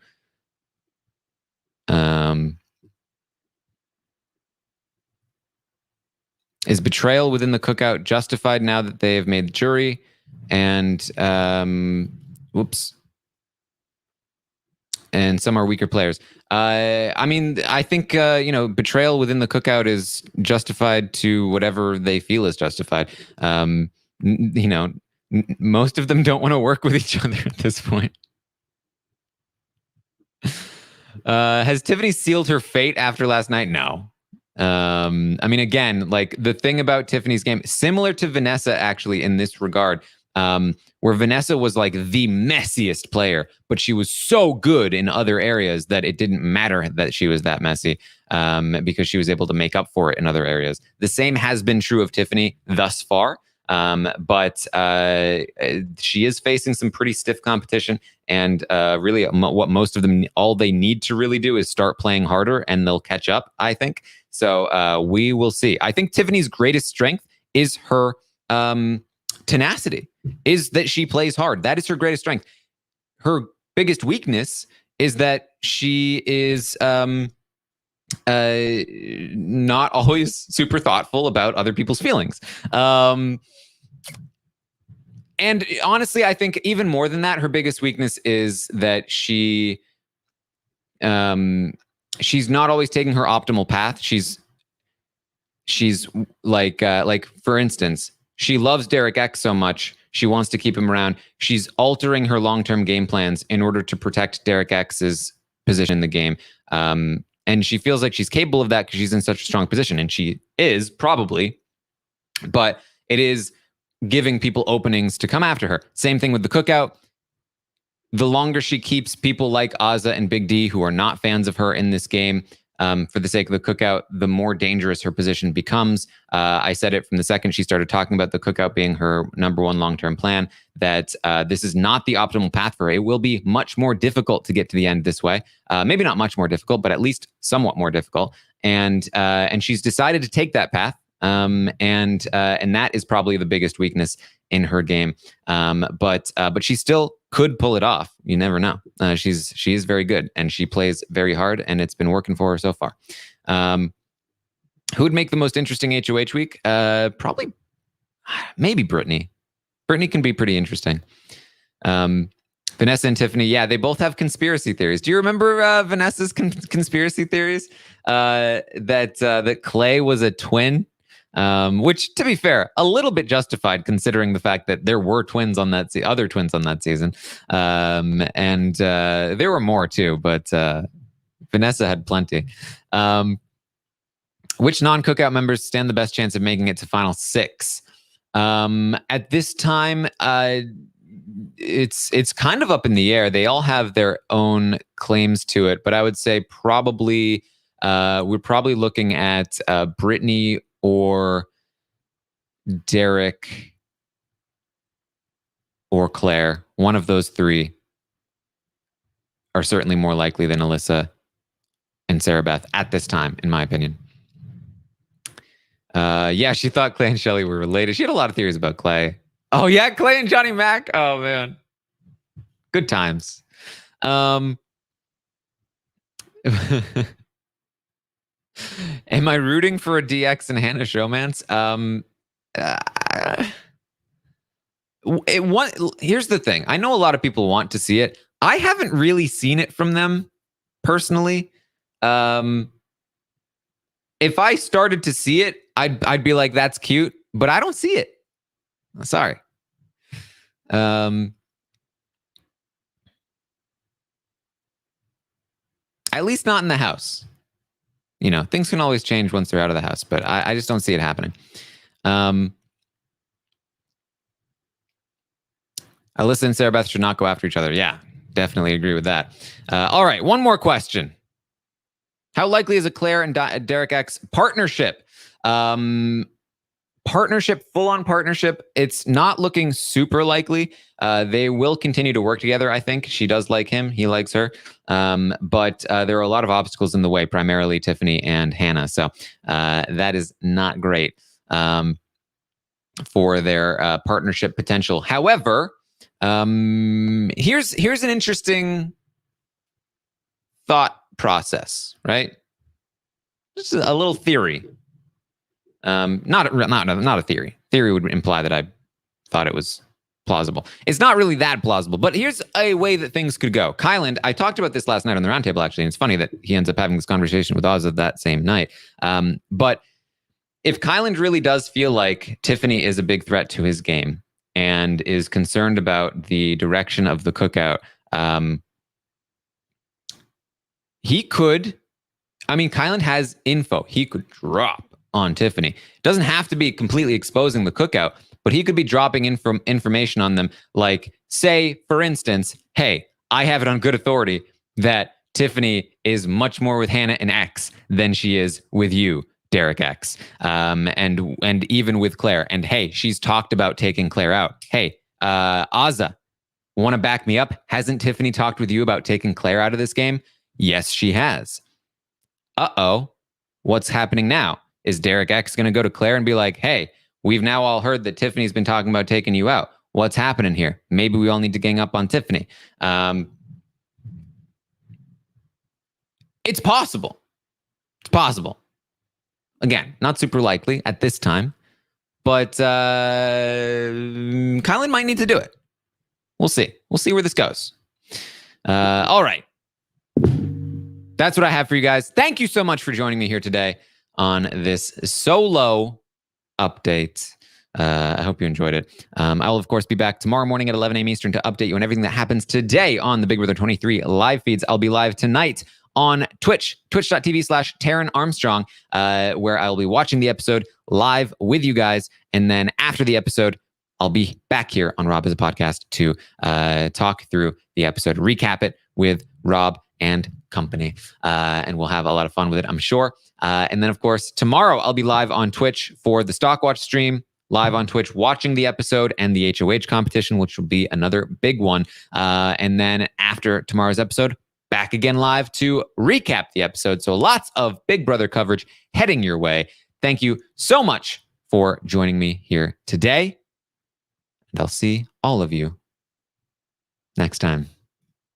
Is betrayal within the Cookout justified now that they have made the jury? And and some are weaker players. I mean, I think betrayal within the Cookout is justified to whatever they feel is justified. Most of them don't want to work with each other at this point. Has Tiffany sealed her fate after last night? No. I mean, again, like the thing about Tiffany's game, similar to Vanessa actually in this regard, where Vanessa was like the messiest player, but she was so good in other areas that it didn't matter that she was that messy, because she was able to make up for it in other areas. The same has been true of Tiffany thus far. But she is facing some pretty stiff competition, and really what most of them, all they need to really do is start playing harder and they'll catch up, I think. So we will see. I think Tiffany's greatest strength is her tenacity, is that she plays hard. That is her greatest strength. Her biggest weakness is that she is not always super thoughtful about other people's feelings. And honestly, I think even more than that, her biggest weakness is that she's not always taking her optimal path. She's like for instance, she loves Derek X so much, she wants to keep him around. She's altering her long-term game plans in order to protect Derek X's position in the game. And she feels like she's capable of that because she's in such a strong position, and she is probably, but it is giving people openings to come after her. Same thing with the Cookout. The longer she keeps people like Azza and Big D, who are not fans of her in this game, for the sake of the Cookout, the more dangerous her position becomes. I said it from the second she started talking about the Cookout being her number one long-term plan, that this is not the optimal path for her. It will be much more difficult to get to the end this way. Maybe not much more difficult, but at least somewhat more difficult. And she's decided to take that path. and that is probably the biggest weakness in her game. But she still could pull it off. You never know. She is very good, and she plays very hard, and it's been working for her so far. Who would make the most interesting HOH week? Probably, maybe Brittany. Brittany can be pretty interesting. Vanessa and Tiffany, yeah, they both have conspiracy theories. Do you remember Vanessa's conspiracy theories? That Clay was a twin, which, to be fair, a little bit justified considering the fact that there were twins on that other twins on that season, and there were more too, but Vanessa had plenty. Which non-Cookout members stand the best chance of making it to Final Six? At this time, it's kind of up in the air. They all have their own claims to it, but I would say probably we're probably looking at Brittany or Derek or Claire. One of those three are certainly more likely than Alyssa and Sarah Beth at this time, in my opinion. Yeah, she thought Clay and Shelly were related. She had a lot of theories about Clay. Oh yeah, Clay and Johnny Mac. Oh man, good times. Am I rooting for a DX and Hannah showmance? Here's the thing. I know a lot of people want to see it. I haven't really seen it from them personally. If I started to see it, I'd be like, that's cute, but I don't see it. Sorry. At least not in the house. You know, things can always change once they're out of the house, but I just don't see it happening. Alyssa and Sarah Beth should not go after each other. Yeah, definitely agree with that. All right, one more question. How likely is a Claire and Derek X partnership? Full-on partnership, it's not looking super likely. They will continue to work together, I think. She does like him. He likes her. But there are a lot of obstacles in the way, primarily Tiffany and Hannah. So that is not great for their partnership potential. However, here's an interesting thought process, right? Just a little theory. Not a theory. Theory would imply that I thought it was plausible. It's not really that plausible, but here's a way that things could go. Kyland, I talked about this last night on the roundtable, actually, and it's funny that he ends up having this conversation with Ozza that same night. But if Kyland really does feel like Tiffany is a big threat to his game and is concerned about the direction of the Cookout, he could, Kyland has info. He could drop on Tiffany. Doesn't have to be completely exposing the Cookout, but he could be dropping information on them. Like, say, for instance, hey, I have it on good authority that Tiffany is much more with Hannah and X than she is with you, Derek X, and even with Claire. And hey, she's talked about taking Claire out. Hey, Ozza, want to back me up? Hasn't Tiffany talked with you about taking Claire out of this game? Yes, she has. Uh-oh, what's happening now? Is Derek X going to go to Claire and be like, hey, we've now all heard that Tiffany's been talking about taking you out. What's happening here? Maybe we all need to gang up on Tiffany. It's possible. It's possible. Again, not super likely at this time, but Kylan might need to do it. We'll see. We'll see where this goes. All right. That's what I have for you guys. Thank you so much for joining me here today on this solo update. I hope you enjoyed it. I will, of course, be back tomorrow morning at 11 a.m. Eastern to update you on everything that happens today on the Big Brother 23 live feeds. I'll be live tonight on Twitch, twitch.tv/Taran Armstrong, where I'll be watching the episode live with you guys. And then after the episode, I'll be back here on Rob as a Podcast to talk through the episode, recap it with Rob and company. And we'll have a lot of fun with it, I'm sure. And then, of course, tomorrow I'll be live on Twitch for the Stockwatch stream, live on Twitch watching the episode and the HOH competition, which will be another big one. And then after tomorrow's episode, back again live to recap the episode. So lots of Big Brother coverage heading your way. thank you so much for joining me here today. And I'll see all of you next time.